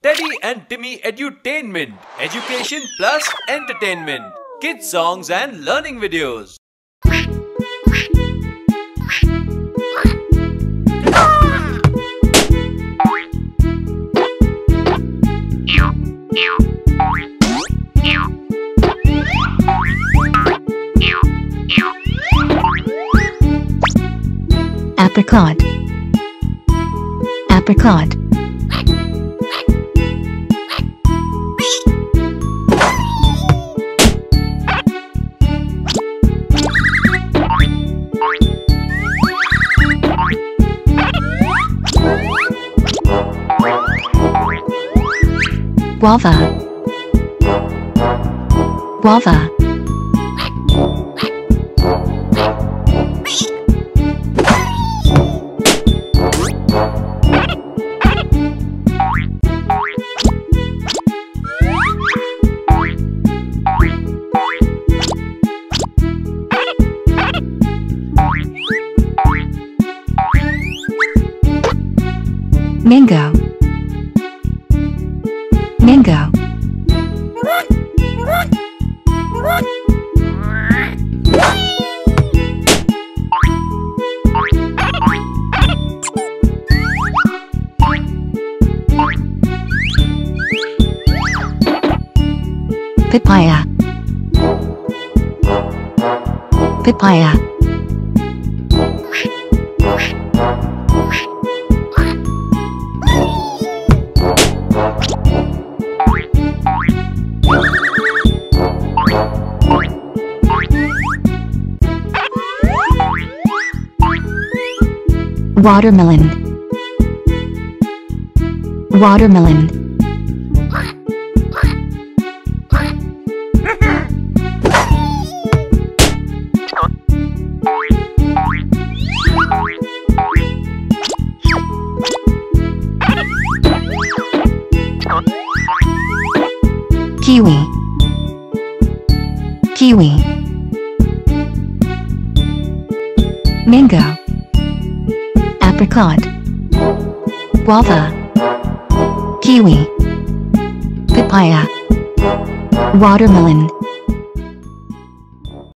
Teddy and Timmy Edutainment. Education plus entertainment. Kids songs and learning videos. Apricot. Apricot. Guava. Guava. Mango. Mango. Papaya. Papaya. Watermelon. Watermelon. Kiwi. Kiwi. Mango. Apricot. Guava. Kiwi. Papaya. Watermelon.